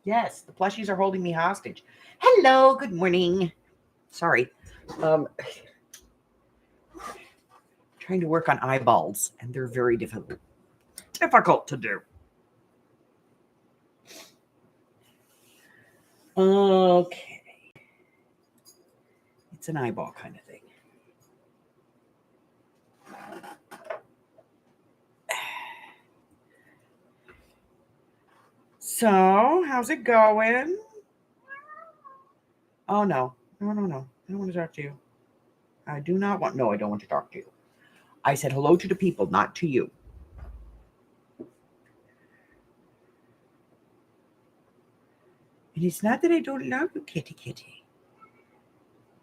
Yes, the plushies are holding me hostage. Hello, good morning. Sorry. Um, trying to work on eyeballs, and they're very difficult to do. Okay. It's an eyeball kind of thing. So, how's it going? Oh, no. No. I don't want to talk to you. I do not want, no, I don't want to talk to you. I said hello to the people, not to you. And it's not that I don't love you, kitty kitty.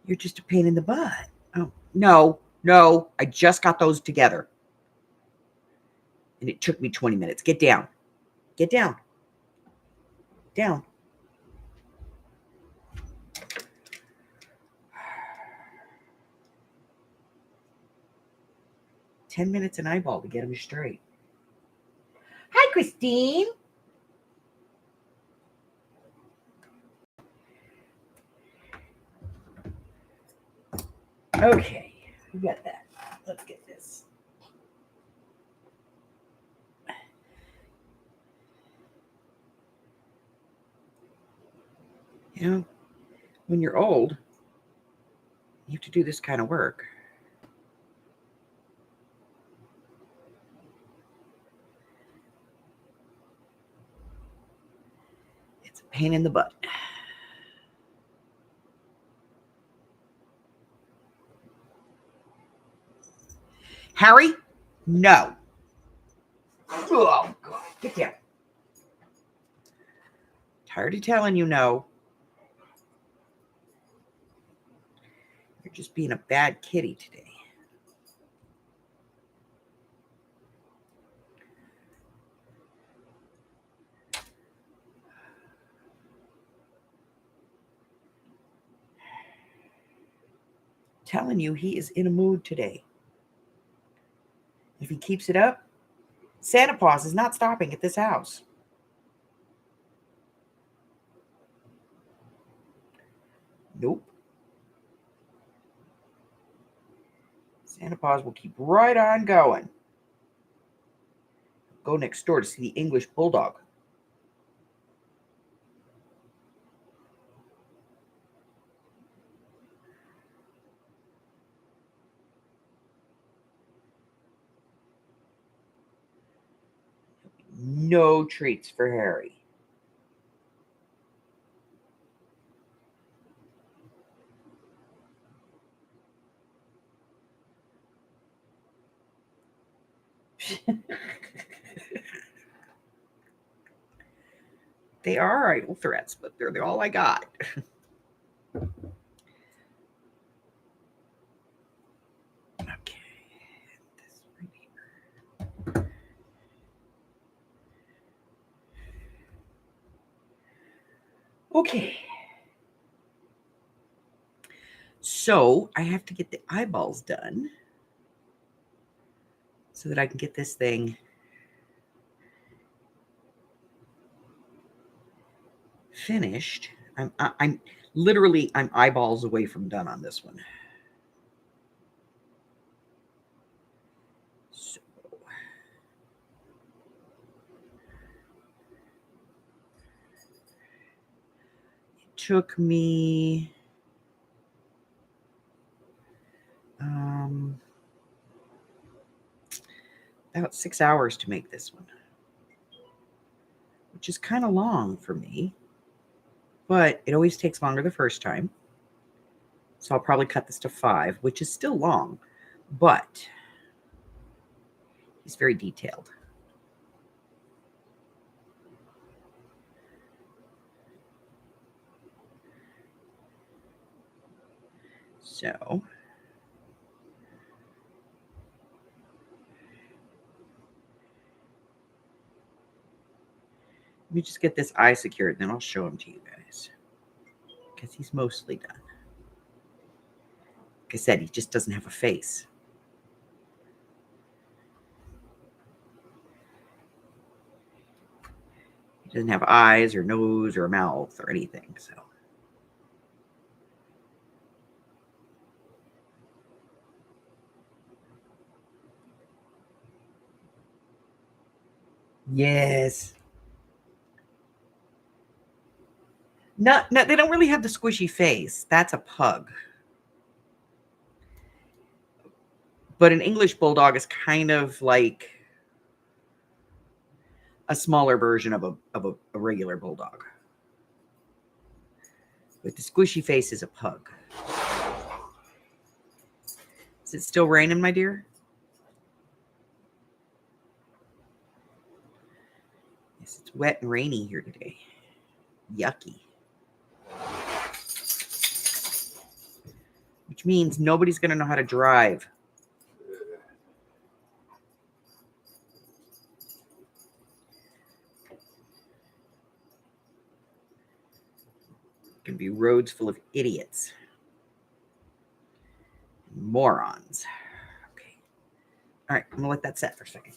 You're just a pain in the butt. Oh, no. I just got those together. And it took me 20 minutes. Get down. Get down. Down. 10 minutes an eyeball to get them straight. Hi, Christine. Okay, we got that. Let's get this. You know, when you're old, you have to do this kind of work. It's a pain in the butt. Harry, no. Oh, God. Get down. Tired of telling you no. You're just being a bad kitty today. Telling you he is in a mood today. If he keeps it up, Santa Claus is not stopping at this house. Nope. Santa Claus will keep right on going. Go next door to see the English Bulldog. No treats for Harry. They are idle threats, but they're all I got. Okay. Okay. So I have to get the eyeballs done so that I can get this thing finished. I'm literally I'm eyeballs away from done on this one. So it took me about 6 hours to make this one, which is kind of long for me, but it always takes longer the first time. So I'll probably cut this to 5, which is still long, but he's very detailed. So let me just get this eye secured, then I'll show him to you guys. Because he's mostly done. Like I said, he just doesn't have a face. He doesn't have eyes or nose or a mouth or anything. So. Yes. No, they don't really have the squishy face. That's a pug. But an English bulldog is kind of like a smaller version of a regular bulldog. But the squishy face is a pug. Is it still raining, my dear? Yes, it's wet and rainy here today. Yucky. Which means nobody's going to know how to drive. Going to be roads full of idiots. Morons. Okay. All right, I'm going to let that set for a second.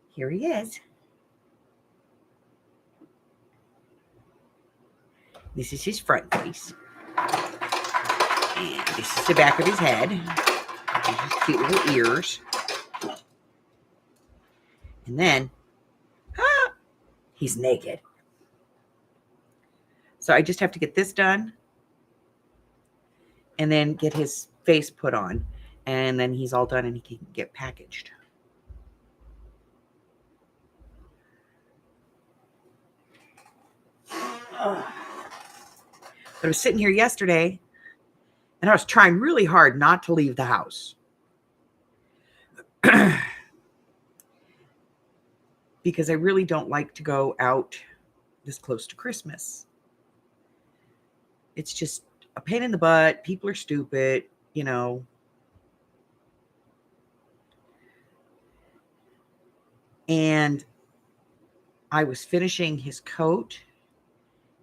Here he is. This is his front face. And this is the back of his head. These his cute little ears. And then, he's naked. So I just have to get this done. And then get his face put on. And then he's all done and he can get packaged. But I was sitting here yesterday and I was trying really hard not to leave the house. Because I really don't like to go out this close to Christmas. It's just a pain in the butt. People are stupid, you know. And I was finishing his coat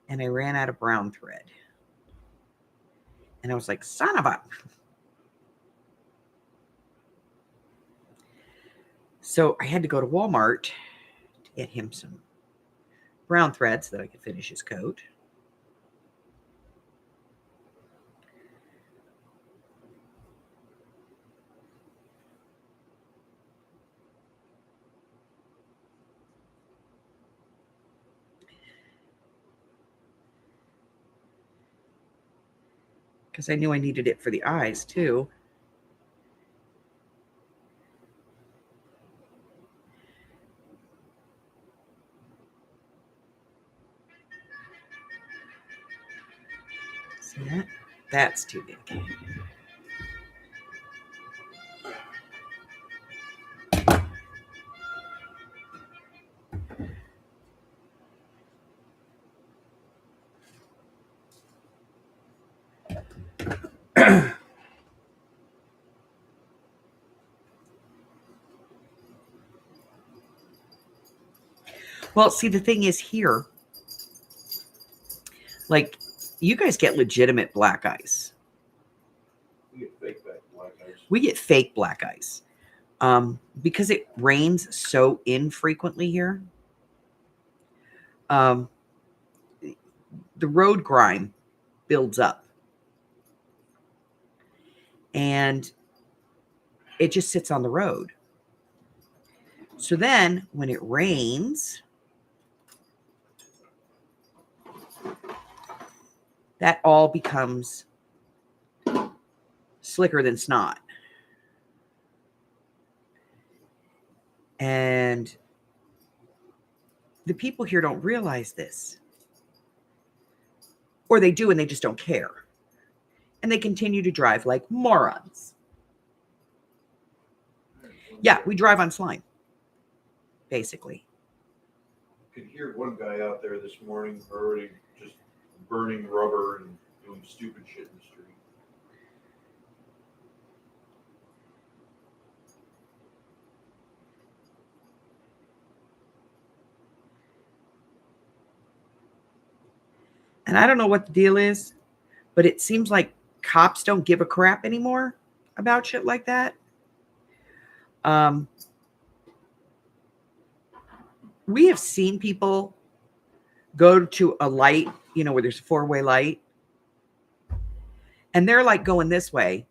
and I ran out of brown thread. And I was like, son of a... So I had to go to Walmart to get him some brown thread so that I could finish his coat. Because I knew I needed it for the eyes too. See that? That's too big. Well, see, the thing is here, like, you guys get legitimate black eyes. We get fake black eyes. We get fake black eyes. Because it rains so infrequently here. The road grime builds up. And it just sits on the road. So then when it rains, that all becomes slicker than snot. And the people here don't realize this. Or they do and they just don't care. And they continue to drive like morons. Yeah, we drive on slime, basically. You could hear one guy out there this morning already just burning rubber and doing stupid shit in the street. And I don't know what the deal is, but it seems like cops don't give a crap anymore. about shit like that. We have seen people go to a light, where there's a four-way light, and they're like going this way,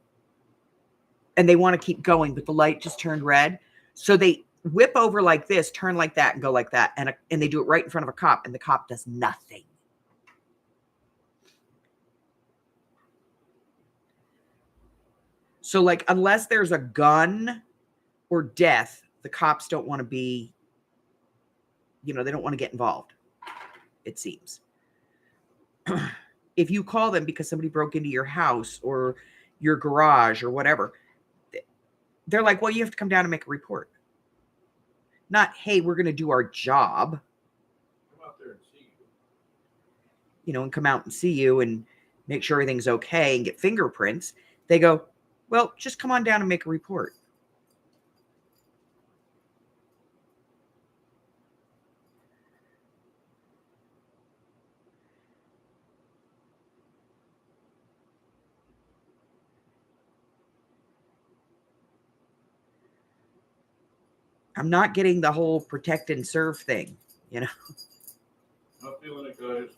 and they want to keep going, but the light just turned red. So they whip over like this, turn like that, and go like that. And they do it right in front of a cop, and the cop does nothing. So, like, unless there's a gun or death, the cops don't want to be, they don't want to get involved, it seems. If you call them because somebody broke into your house or your garage or whatever, they're like, well, you have to come down and make a report. Not, hey, we're going to do our job. Come out there and see you. And come out and see you and make sure everything's okay and get fingerprints. They go, well, just come on down and make a report. I'm not getting the whole protect and serve thing, Not feeling it, guys.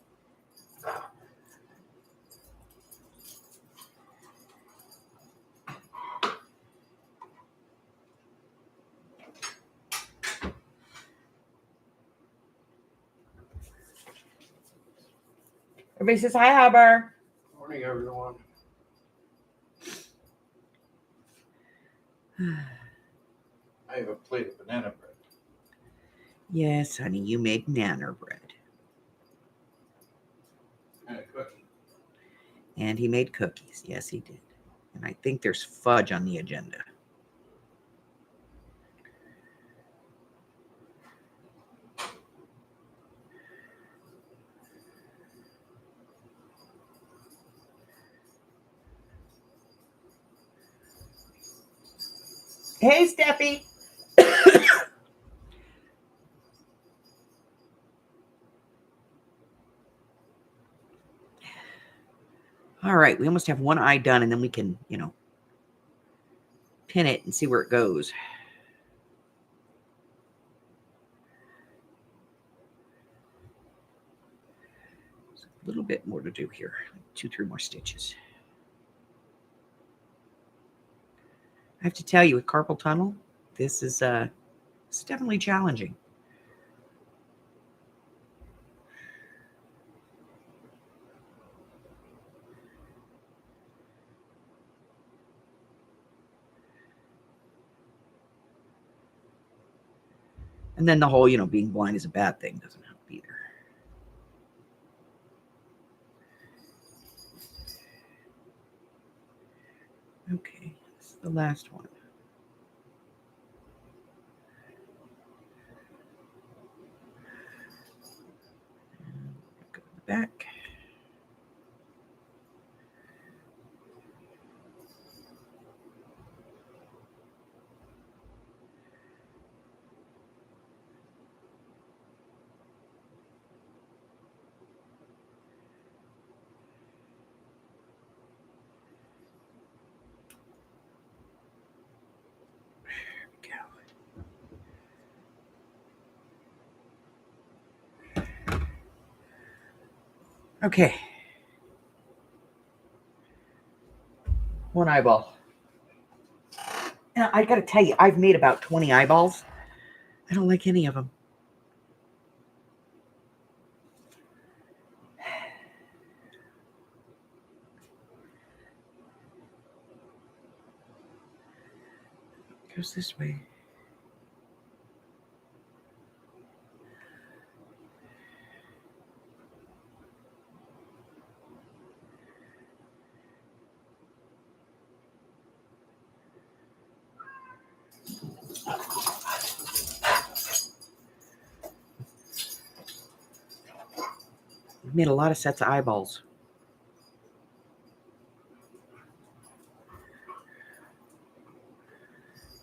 Everybody says, hi, Hubber. Morning, everyone. I have a plate of banana bread. Yes, honey, you made banana bread. And a cookie. And he made cookies. Yes, he did. And I think there's fudge on the agenda. Hey, Steffi. All right, we almost have one eye done, and then we can, pin it and see where it goes. There's a little bit more to do here. 2-3 more stitches. I have to tell you, with carpal tunnel, this is it's definitely challenging. And then the whole, being blind is a bad thing doesn't help either. Okay, this is the last one. Go to the back. Okay. One eyeball. Now, I got to tell you, I've made about 20 eyeballs. I don't like any of them. It goes this way. I've made a lot of sets of eyeballs.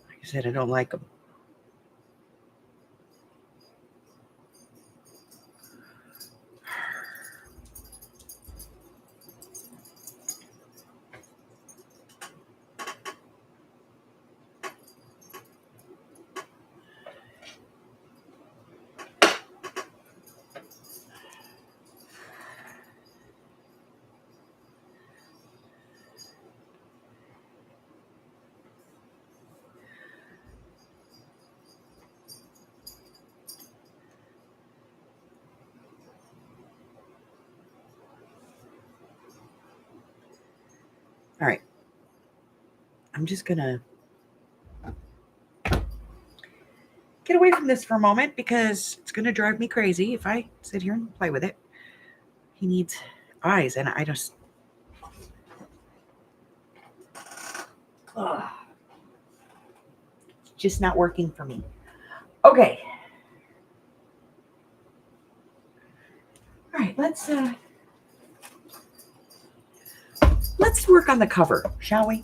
Like I said, I don't like them. I'm just going to get away from this for a moment because it's going to drive me crazy if I sit here and play with it. He needs eyes, and I just... It's just not working for me. Okay. All right, let's work on the cover, shall we?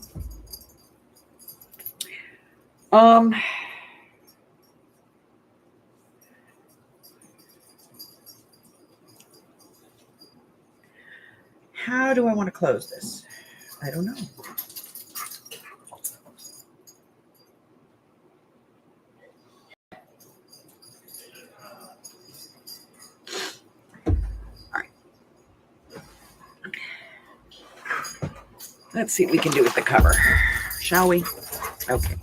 How do I want to close this? I don't know. All right. Let's see what we can do with the cover, shall we? Okay.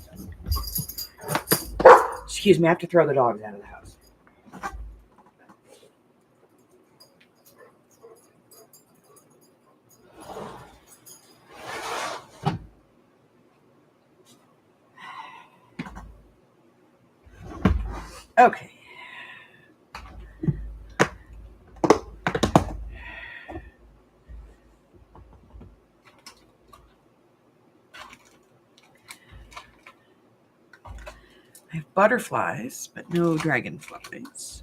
Excuse me, I have to throw the dogs out of the house. Okay. I have butterflies, but no dragonflies.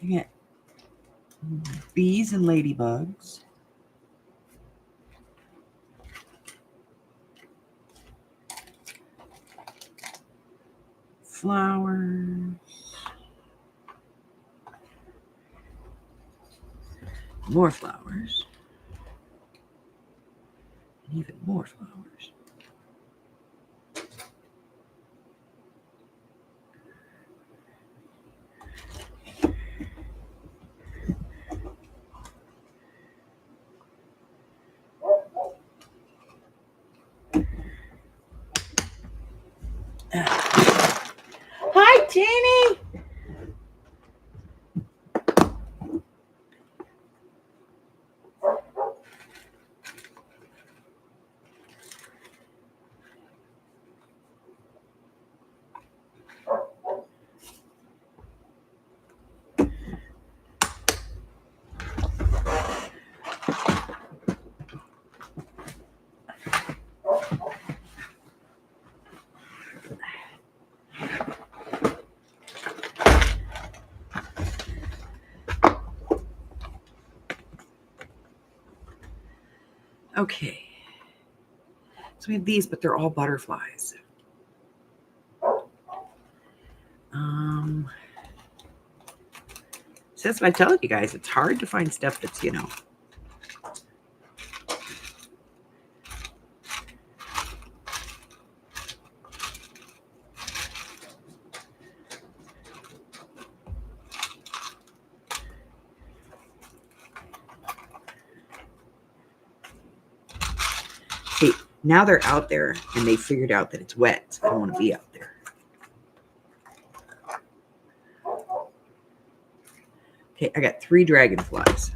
I get bees and ladybugs. Flowers. More flowers. And even more flowers. Hi, Jeannie. Okay. So we have these, but they're all butterflies. So that's what I tell you guys. It's hard to find stuff that's, you know. Hey, now they're out there and they figured out that it's wet. So I don't want to be out there. Okay, I got 3 dragonflies.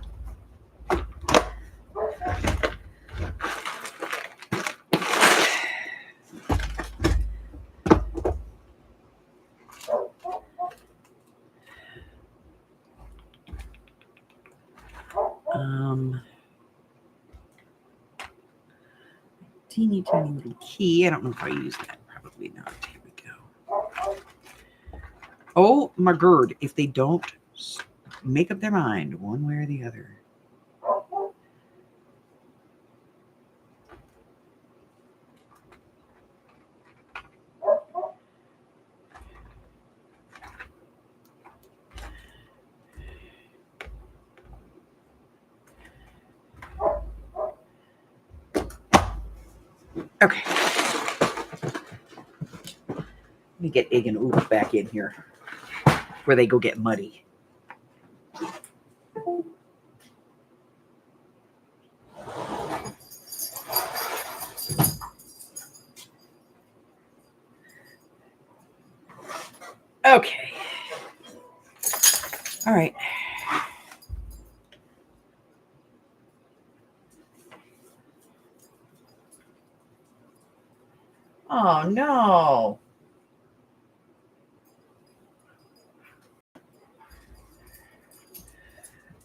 Teeny tiny little key. I don't know if I use that. Probably not. Here we go. Oh my god, if they don't make up their mind one way or the other. Okay. Let me get Egg and Oof back in here where they go get muddy. Okay. All right. Oh, no. All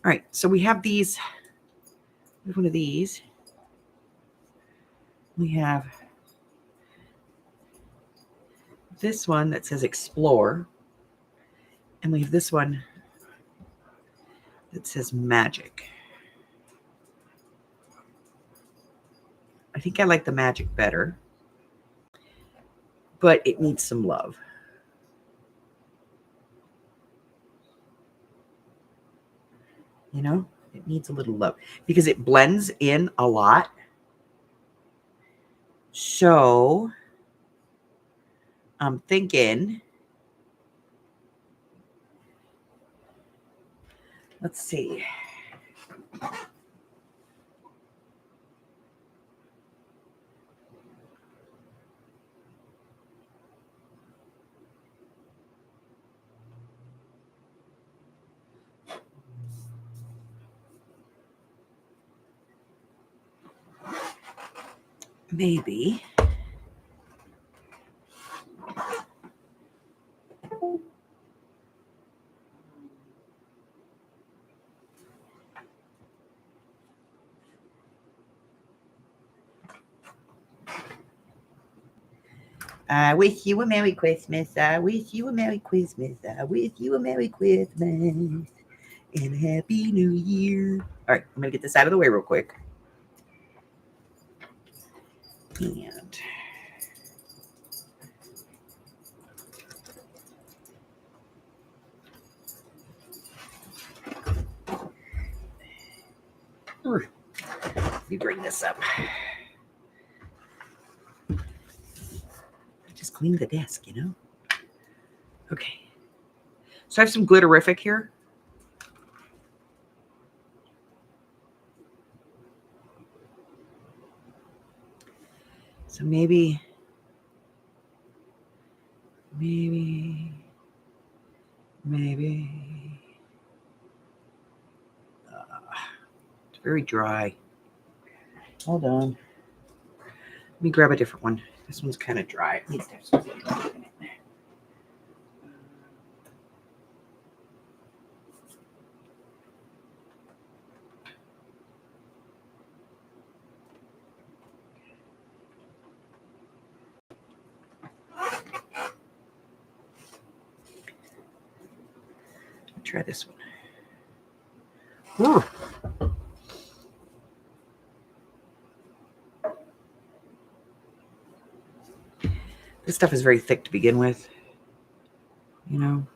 right. So we have these. We have one of these. We have this one that says Explore. And we have this one that says Magic. I think I like the Magic better, but it needs some love. You know, it needs a little love because it blends in a lot. So I'm thinking, let's see. Maybe. I wish you a Merry Christmas. I wish you a Merry Christmas. I wish you a Merry Christmas and a Happy New Year. All right, I'm going to get this out of the way real quick. And let me bring this up. Just clean the desk, you know? Okay. So I have some glitterific here. So maybe it's very dry. Hold on. Let me grab a different one. This one's kind of dry. It needs to have some glitter in it. Try this one. Ooh. This stuff is very thick to begin with, you know.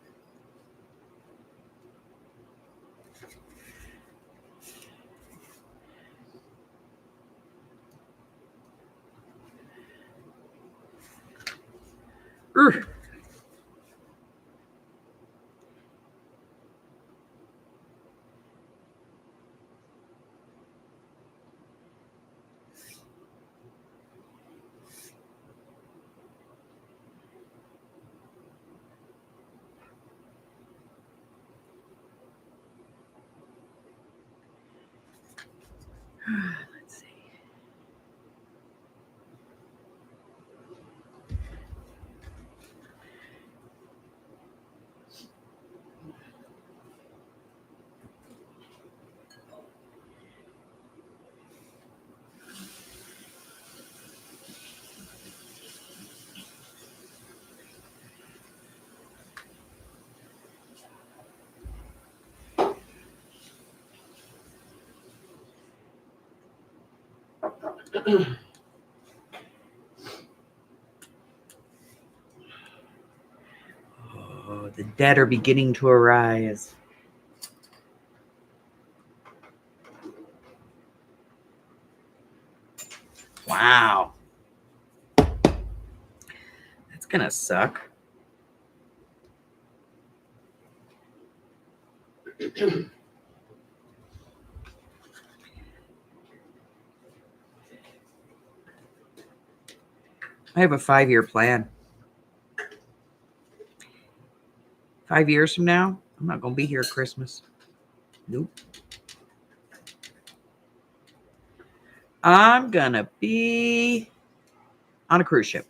Let's see. Oh, the dead are beginning to arise. Wow. That's gonna suck. I have a 5-year plan. 5 years from now, I'm not going to be here at Christmas. Nope. I'm going to be on a cruise ship.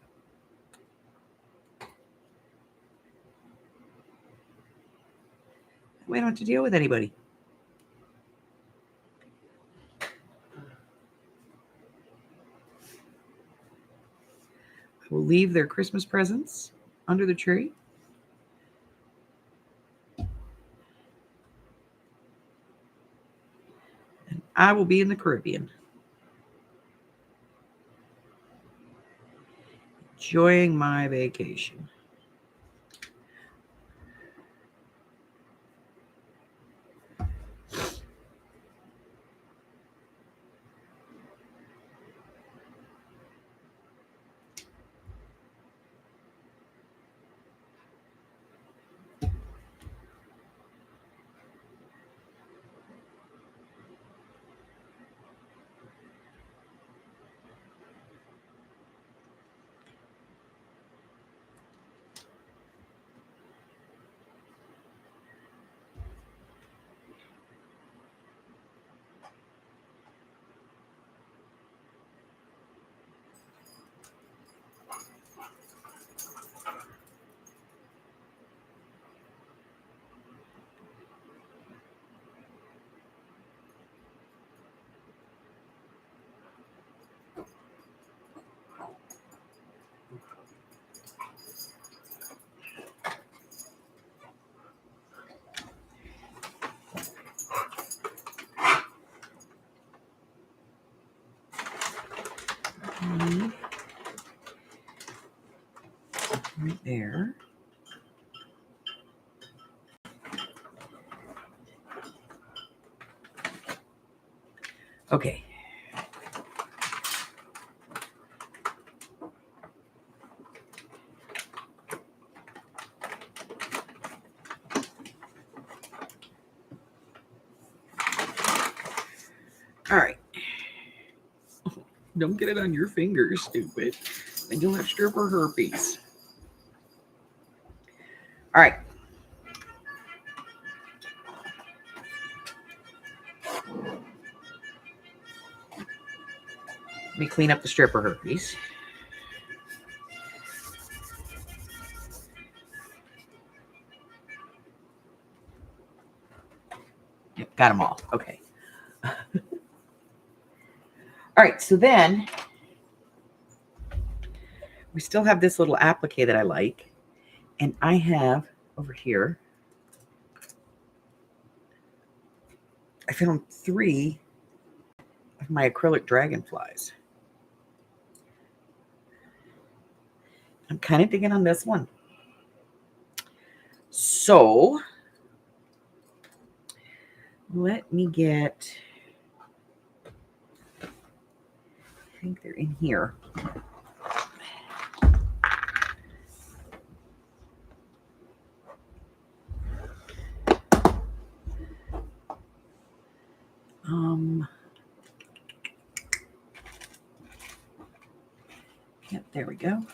We don't have to deal with anybody. I will leave their Christmas presents under the tree. And I will be in the Caribbean, enjoying my vacation. Right there. Okay. All right. Don't get it on your fingers, stupid. Then you'll have stripper herpes. All right. Let me clean up the stripper herpes. Yep, got them all. Okay. All right, so then we still have this little applique that I like. And I have over here, I found 3 of my acrylic dragonflies. I'm kind of digging on this one. So let me get, I think they're in here. Yep, there we go.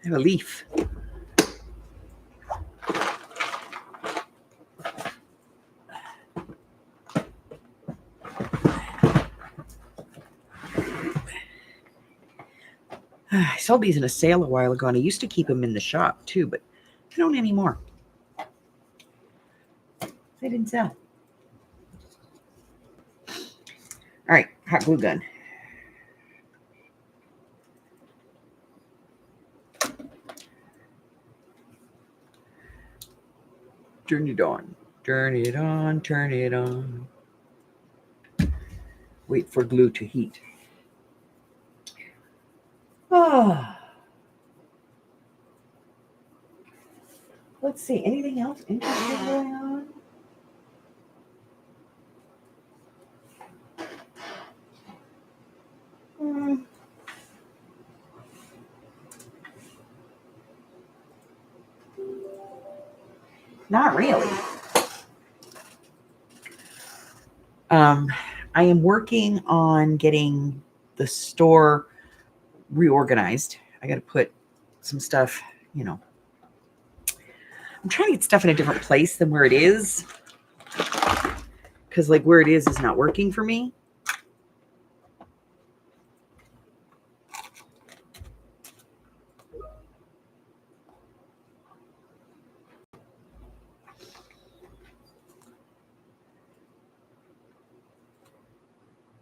I have a leaf. I sold these in a sale a while ago, and I used to keep them in the shop too, but I don't anymore. They didn't sell. All right, hot glue gun. Turn it on. Turn it on. Turn it on. Wait for glue to heat. Oh. Let's see. Anything else interesting going on? Not really. I am working on getting the store reorganized. I got to put some stuff, you know. I'm trying to get stuff in a different place than where it is. Because, like, where it is not working for me.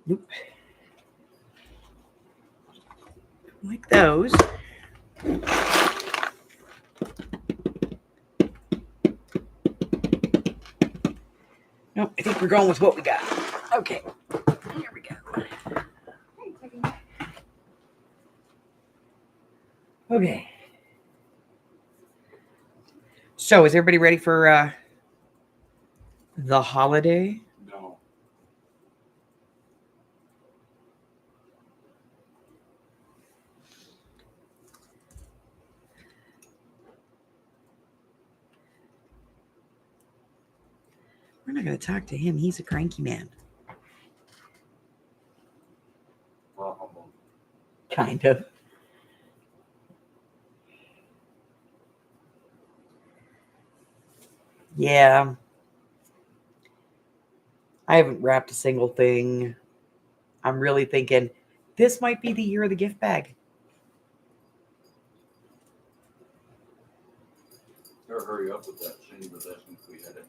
Nope. Like those. Nope, I think we're going with what we got. Okay, here we go. Okay. So, is everybody ready for the holiday? No. We're not going to talk to him. He's a cranky man. Kind of. Yeah. I haven't wrapped a single thing. I'm really thinking this might be the year of the gift bag. Better hurry up with that. Cindy was asking if we had it.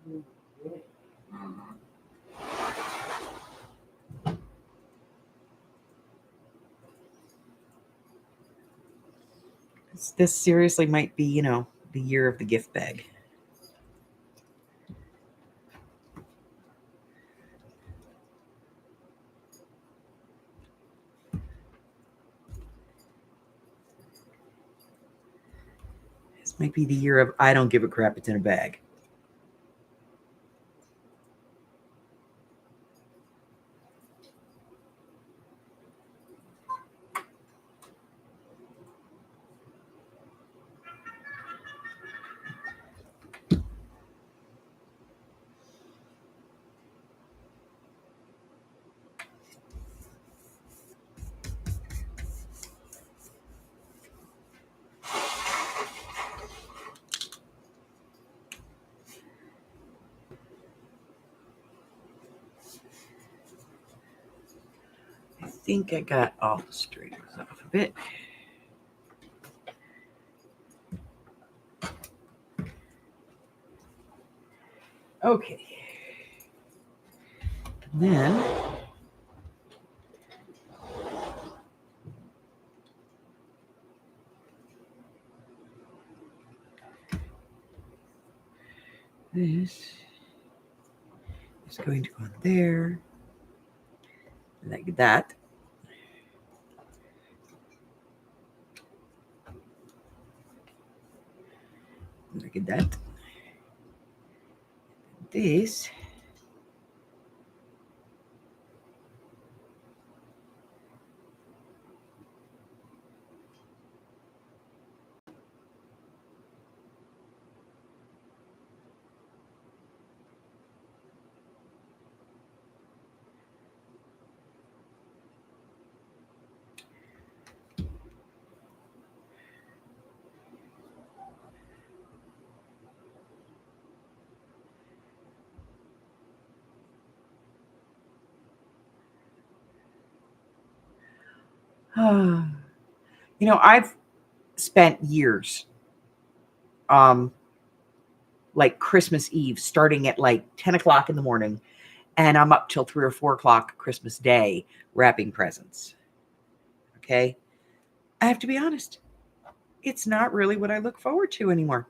Mm-hmm. This seriously might be, you know, the year of the gift bag. This might be the year of I don't give a crap, it's in a bag. I think I got all the strings off of it. Okay. And then this is going to go on there. Like that. Like that. This you know, I've spent years like Christmas Eve starting at like 10 o'clock in the morning, and I'm up till 3 or 4 o'clock Christmas Day wrapping presents. Okay. I have to be honest, it's not really what I look forward to anymore.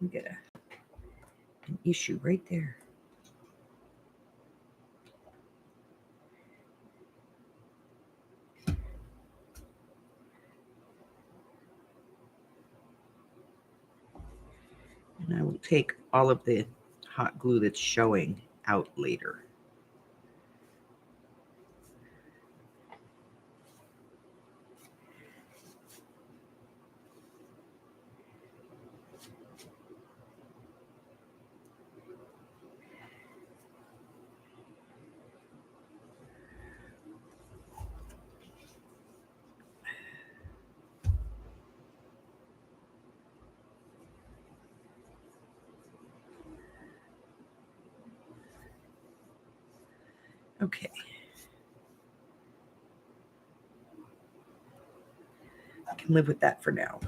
We get an issue right there. And I will take all of the hot glue that's showing out later. Okay. I can live with that for now.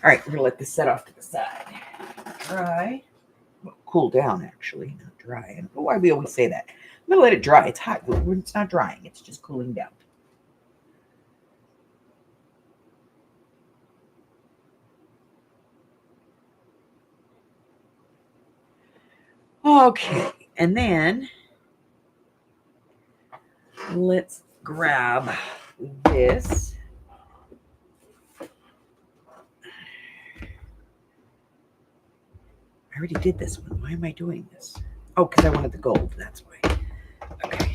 All right, we're gonna let this set off to the side. Dry. Well, cool down, actually, not dry. I don't know why we always say that. I'm gonna let it dry. It's hot glue. It's not drying. It's just cooling down. Okay, and then let's grab this. I already did this one. Why am I doing this? Oh, because I wanted the gold. That's why. Okay.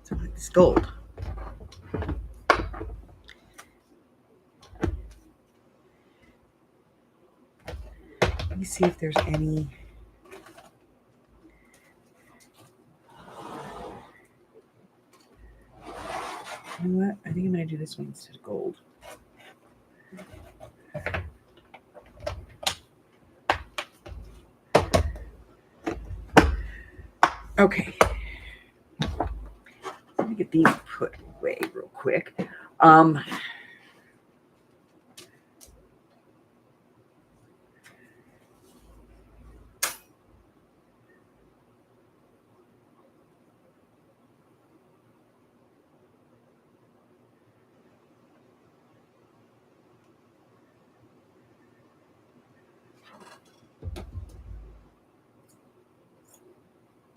So I want this gold. Let me see if there's any. You know what? I think I'm going to do this one instead of gold. Okay. Let me get these put away real quick.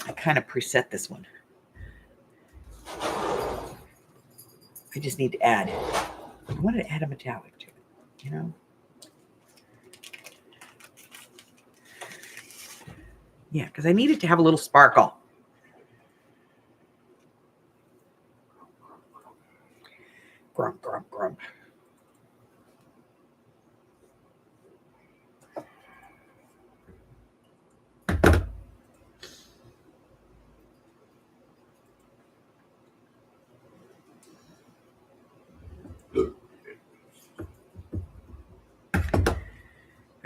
I kind of preset this one. I just need to add. I wanted to add a metallic to it, you know? Yeah, because I needed to have a little sparkle. Grump, grump, grump.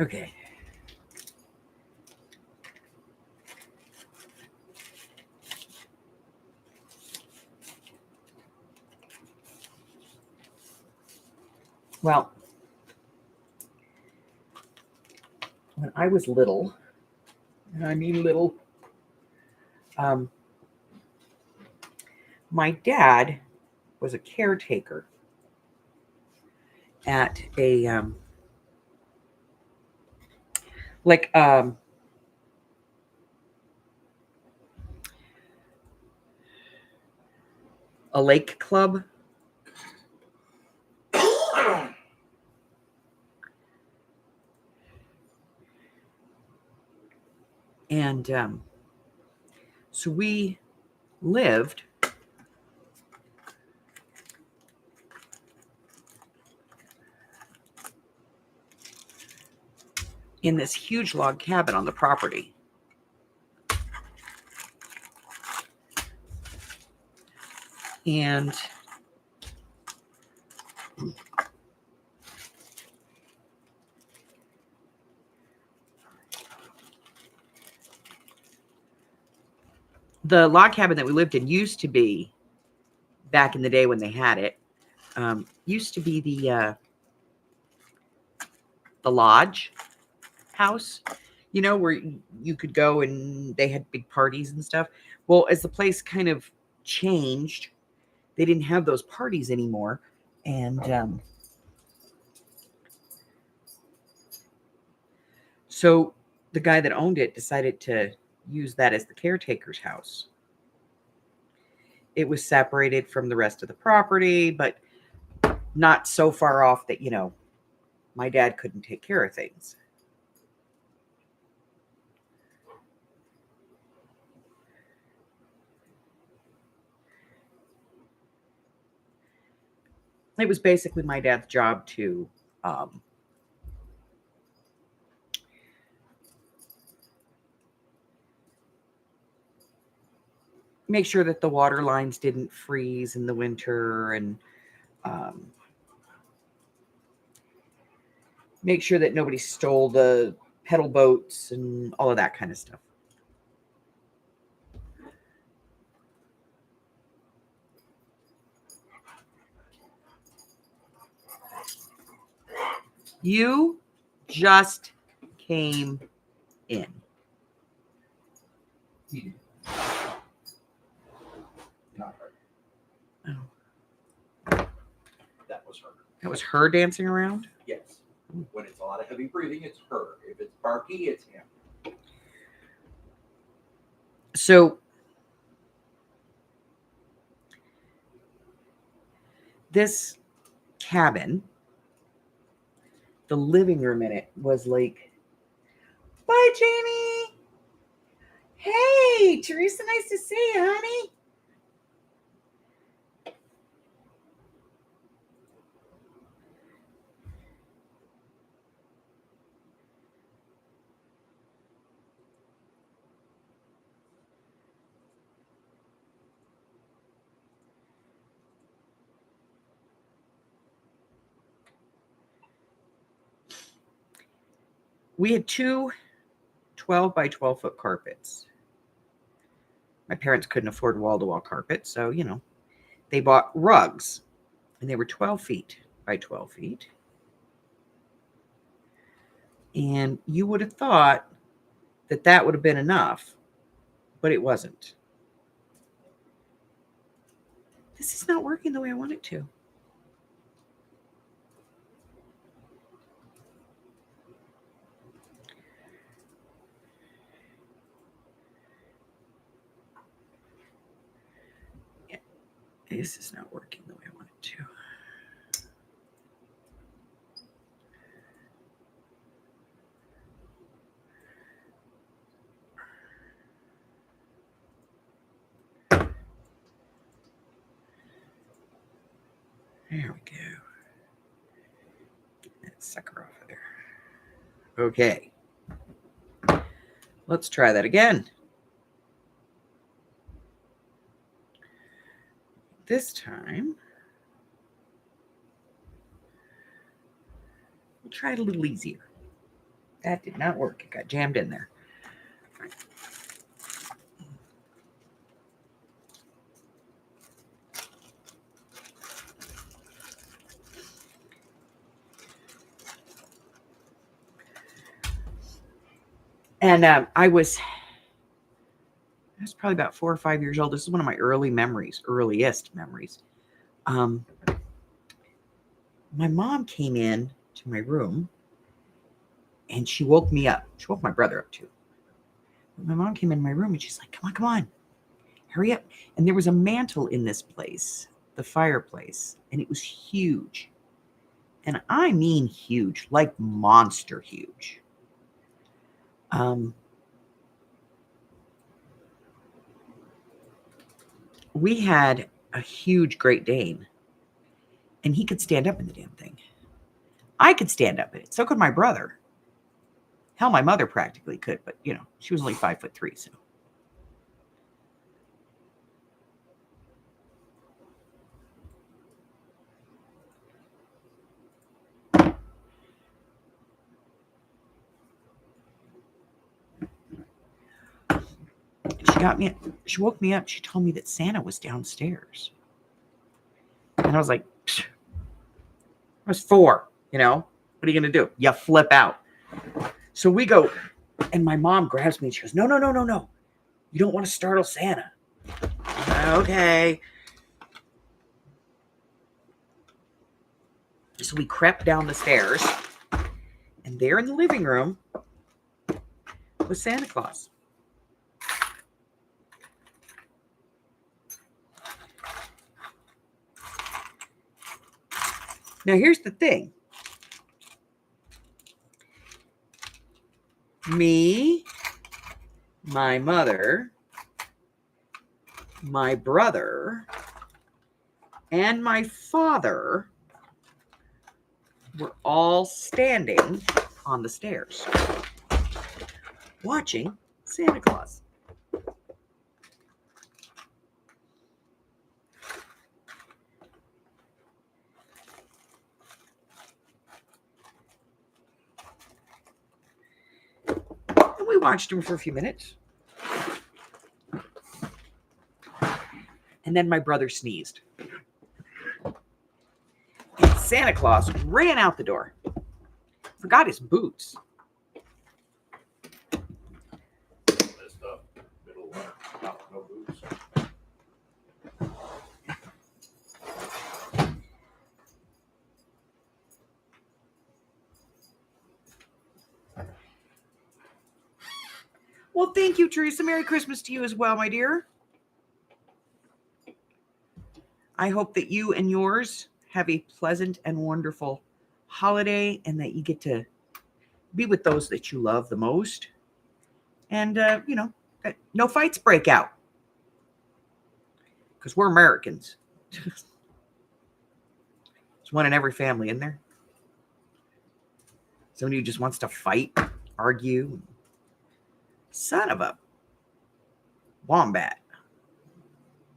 Okay. Well, when I was little, and I mean little, my dad was a caretaker at a a lake club. And so we lived in this huge log cabin on the property. And the log cabin that we lived in used to be, back in the day when they had it, used to be the lodge house, you know, where you could go and they had big parties and stuff. Well, as the place kind of changed, they didn't have those parties anymore. And so the guy that owned it decided to use that as the caretaker's house. It was separated from the rest of the property, but not so far off that, you know, my dad couldn't take care of things. It was basically my dad's job to make sure that the water lines didn't freeze in the winter, and make sure that nobody stole the pedal boats and all of that kind of stuff. You just came in. He did. Not her. Oh, That was her. that was her dancing around? Yes. When it's a lot of heavy breathing, it's her. If it's Barky, it's him. So this cabin, the living room in it was like, bye, Jamie. Hey, Teresa, nice to see you, honey. We had two 12 by 12 foot carpets. My parents couldn't afford wall-to-wall carpet, so, you know, they bought rugs, and they were 12 feet by 12 feet. And you would have thought that that would have been enough, but it wasn't. This is not working the way I want it to. Yeah, this is not working the way I want it to. There we go. Get that sucker off of there. Okay. Let's try that again. This time, we'll try it a little easier. That did not work. It got jammed in there. All right. And I was probably about 4 or 5 years old. This is one of my earliest memories. My mom came in to my room and she woke me up. She woke my brother up too. My mom came in my room and she's like, come on, hurry up. And there was a mantle in this place, the fireplace, and it was huge. And I mean huge, like monster huge. We had a huge Great Dane, and he could stand up in the damn thing. I could stand up in it. So could my brother. Hell, my mother practically could, but you know, she was only 5'3", so. She woke me up. She told me that Santa was downstairs. And I was like, I was 4, you know. What are you going to do? You flip out. So we go, and my mom grabs me and she goes, no, no, no, no, no. You don't want to startle Santa. Okay. So we crept down the stairs, and there in the living room was Santa Claus. Now, here's the thing. Me, my mother, my brother, and my father were all standing on the stairs watching Santa Claus. And we watched him for a few minutes. And then my brother sneezed. And Santa Claus ran out the door. Forgot his boots. Messed up. Middle one. No boots. Well, thank you, Teresa. Merry Christmas to you as well, my dear. I hope that you and yours have a pleasant and wonderful holiday and that you get to be with those that you love the most. And, that no fights break out. Because we're Americans. There's one in every family, isn't there? Somebody who just wants to fight, argue. Son of a wombat.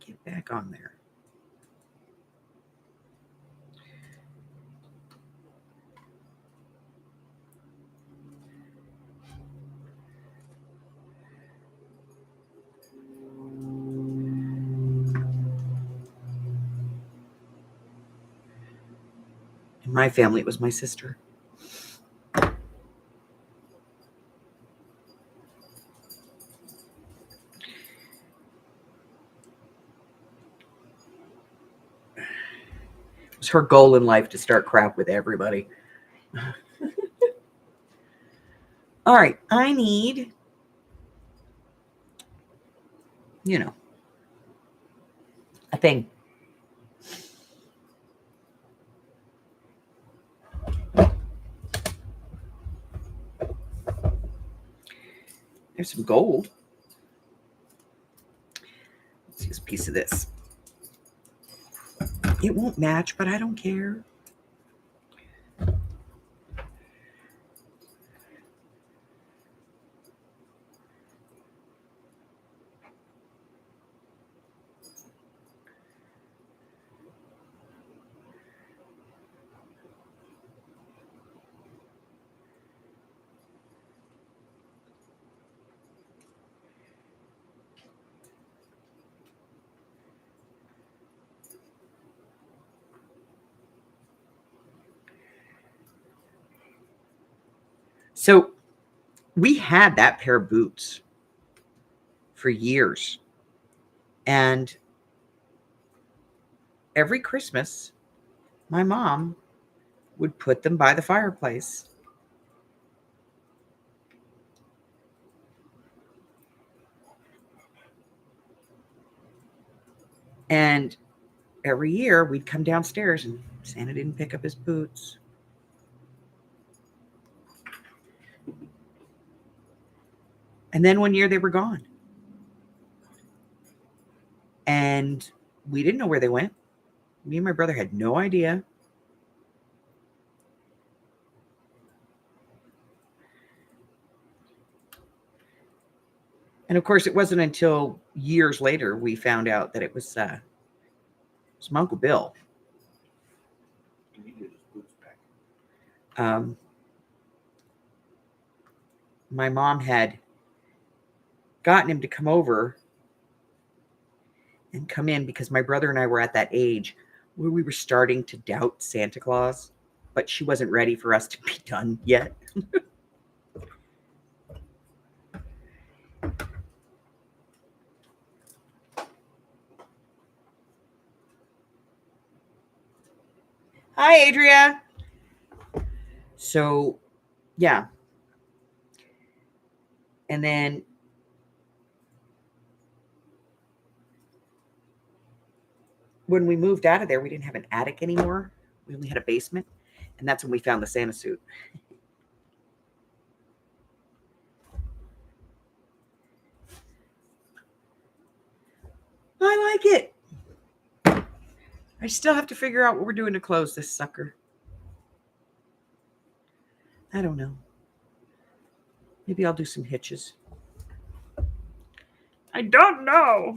Get back on there. In my family, it was my sister. It was her goal in life to start crap with everybody. All right, I need, a thing. There's some gold. Let's use a piece of this. It won't match, but I don't care. So we had that pair of boots for years. And every Christmas, my mom would put them by the fireplace. And every year we'd come downstairs and Santa didn't pick up his boots. And then one year they were gone. And we didn't know where they went. Me and my brother had no idea. And of course, it wasn't until years later we found out that it was my Uncle Bill. Can you get his boots back? My mom had gotten him to come over and come in because my brother and I were at that age where we were starting to doubt Santa Claus. but she wasn't ready for us to be done yet. Hi, Adria. So, yeah. And then when we moved out of there, we didn't have an attic anymore. We only had a basement. And that's when we found the Santa suit. I like it. I still have to figure out what we're doing to close this sucker. I don't know. Maybe I'll do some hitches. I don't know.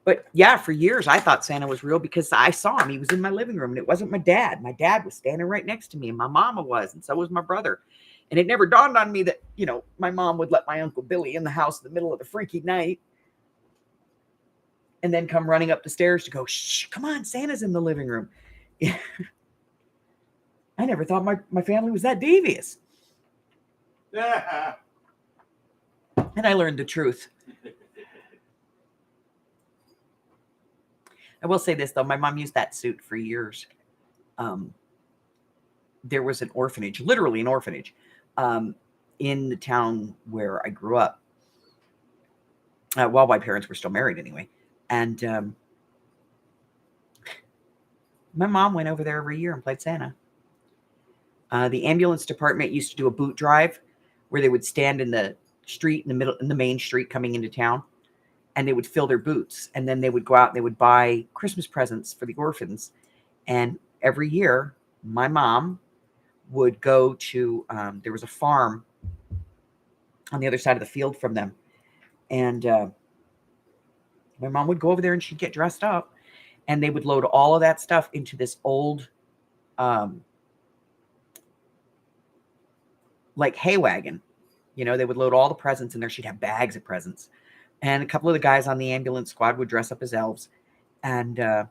But yeah, for years I thought Santa was real because I saw him. He was in my living room and it wasn't my dad. My dad was standing right next to me and my mama was, and so was my brother. And it never dawned on me that, my mom would let my Uncle Billy in the house in the middle of the freaky night and then come running up the stairs to go, shh, come on, Santa's in the living room. Yeah. I never thought my family was that devious. And I learned the truth. I will say this, though. My mom used that suit for years. There was an orphanage, literally an orphanage, in the town where I grew up. While my parents were still married anyway. And my mom went over there every year and played Santa. The ambulance department used to do a boot drive where they would stand in the street, in the main street coming into town, and they would fill their boots. And then they would go out and they would buy Christmas presents for the orphans. And every year, my mom would go to, there was a farm on the other side of the field from them. And my mom would go over there and she'd get dressed up and they would load all of that stuff into this old, like hay wagon. They would load all the presents in there. She'd have bags of presents. And a couple of the guys on the ambulance squad would dress up as elves. And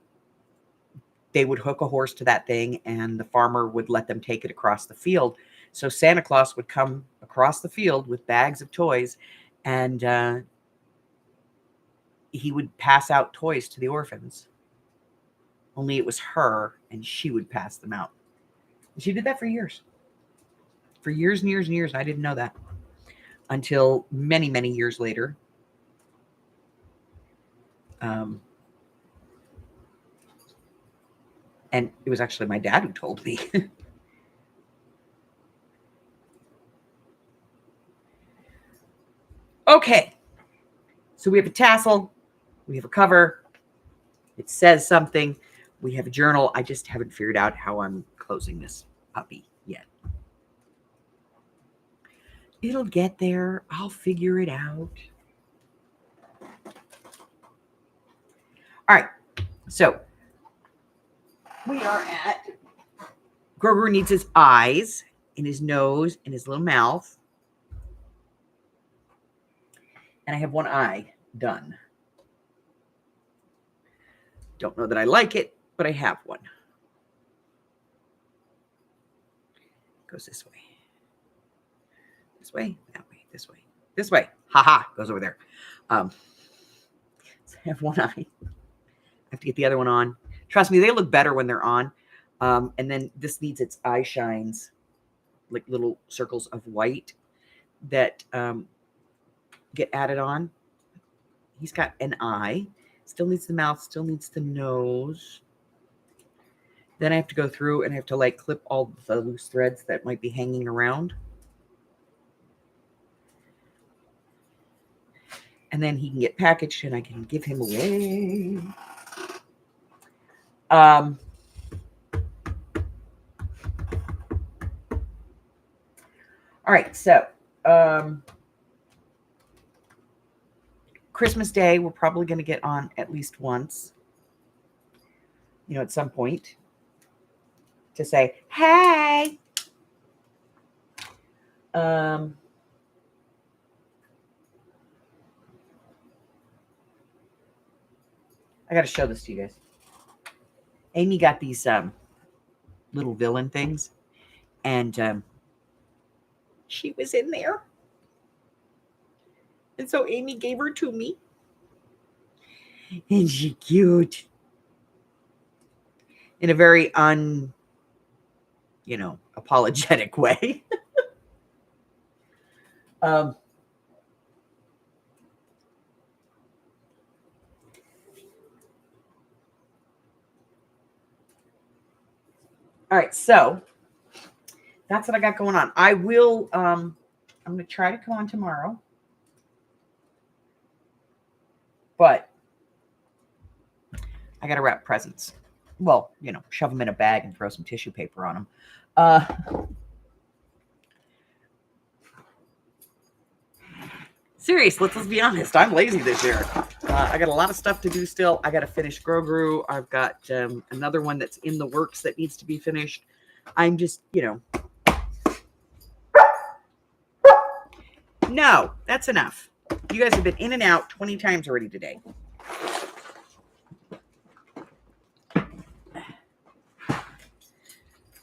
they would hook a horse to that thing and the farmer would let them take it across the field. So Santa Claus would come across the field with bags of toys and he would pass out toys to the orphans. Only it was her and she would pass them out. And she did that for years. For years and years and years. And I didn't know that until many, many years later. And it was actually my dad who told me. Okay. So we have a tassel. We have a cover. It says something. We have a journal. I just haven't figured out how I'm closing this puppy yet. It'll get there. I'll figure it out. All right. So we are at Grover needs his eyes and his nose and his little mouth. And I have one eye done. Don't know that I like it, but I have one. Goes this way. This way, that way, this way. This way. Haha, goes over there. So I have one eye. I have to get the other one on. Trust me, they look better when they're on. And then this needs its eye shines, like little circles of white that get added on. He's got an eye. Still needs the mouth, still needs the nose. Then I have to go through and I have to like clip all the loose threads that might be hanging around. And then he can get packaged and I can give him away. All right, so Christmas Day, we're probably going to get on at least once, at some point to say, hey. I got to show this to you guys. Amy got these little villain things. And she was in there. And so Amy gave her to me. And she cute. In a very apologetic way. All right, so that's what I got going on. I will, I'm going to try to come on tomorrow. But I got to wrap presents. Well, shove them in a bag and throw some tissue paper on them. Seriously, let's be honest. I'm lazy this year. I got a lot of stuff to do still. I got to finish Grogu. I've got another one that's in the works that needs to be finished. I'm just, No, that's enough. You guys have been in and out 20 times already today.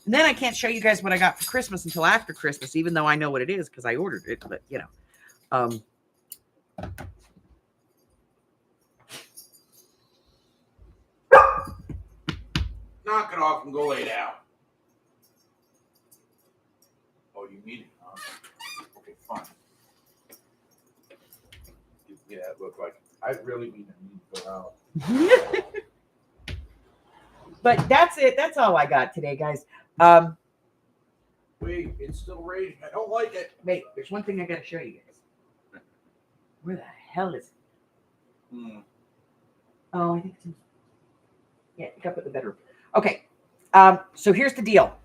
And then I can't show you guys what I got for Christmas until after Christmas, even though I know what it is because I ordered it. But, Knock it off and go lay down. Oh, you need it, huh? Okay, fine. Yeah, it looked like I really need to go out. But that's it. That's all I got today, guys. Wait, it's still raining. I don't like it. Wait, there's one thing I got to show you guys. Where the hell is it? Oh, I think it's in. Yeah, pick up at the bedroom. Okay. So here's the deal.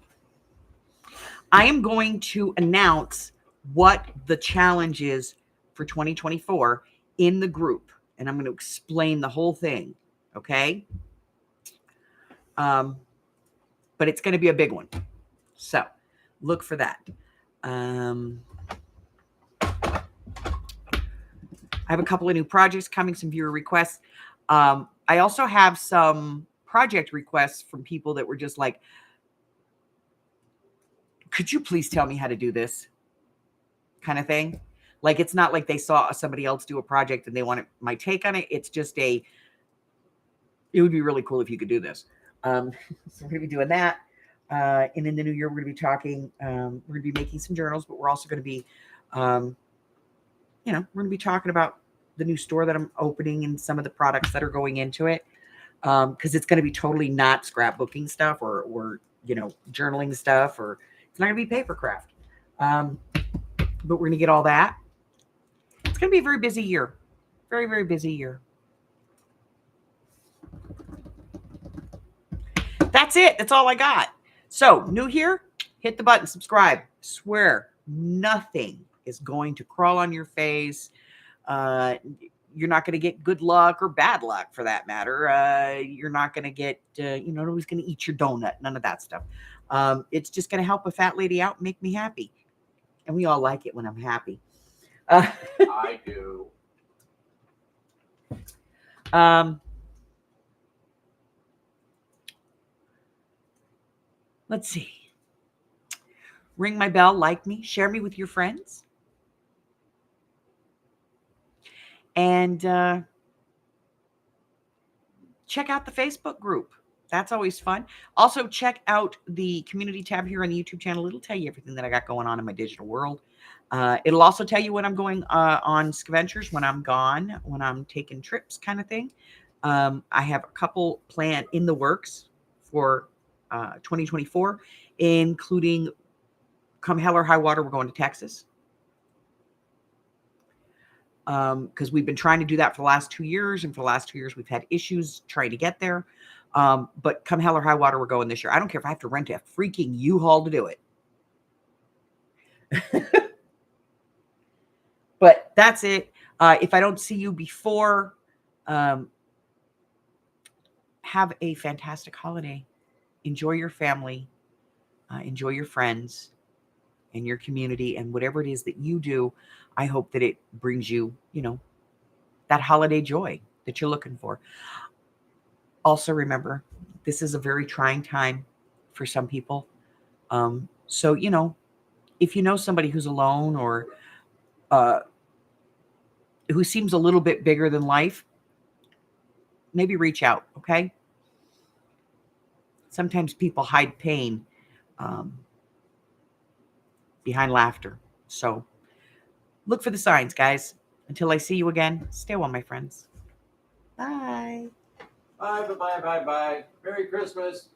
I am going to announce what the challenge is for 2024 in the group, and I'm going to explain the whole thing. Okay. But it's going to be a big one. So look for that. I have a couple of new projects coming, some viewer requests. I also have some project requests from people that were just like, could you please tell me how to do this kind of thing? Like, it's not like they saw somebody else do a project and they wanted my take on it. It's just it would be really cool if you could do this. So we're going to be doing that. And in the new year, we're going to be talking, we're going to be making some journals, but we're also going to be, we're going to be talking about the new store that I'm opening and some of the products that are going into it. Because it's going to be totally not scrapbooking stuff or journaling stuff, or it's not going to be paper craft. But we're going to get all that. It's going to be a very busy year. Very, very busy year. That's it. That's all I got. So, new here, hit the button, subscribe. Swear, nothing is going to crawl on your face. You're not going to get good luck or bad luck for that matter. You're not going to get, nobody's going to eat your donut. None of that stuff. It's just going to help a fat lady out and make me happy. And we all like it when I'm happy. I do. Let's see. Ring my bell, like me, share me with your friends. And check out the Facebook group. That's always fun. Also, check out the community tab here on the YouTube channel. It'll tell you everything that I got going on in my digital world. It'll also tell you when I'm going on scavengers, when I'm gone, when I'm taking trips kind of thing. I have a couple planned in the works for 2024, including come hell or high water, we're going to Texas. Because we've been trying to do that for the last 2 years. And for the last 2 years, we've had issues trying to get there. But come hell or high water, we're going this year. I don't care if I have to rent a freaking U-Haul to do it. But that's it. If I don't see you before, have a fantastic holiday. Enjoy your family. Enjoy your friends and your community, and whatever it is that you do, I hope that it brings you, that holiday joy that you're looking for. Also remember, this is a very trying time for some people. So, you know, if you know somebody who's alone or who seems a little bit bigger than life, maybe reach out, okay? Sometimes people hide pain behind laughter. So look for the signs, guys. Until I see you again, stay well, my friends. Bye. Bye. Merry Christmas.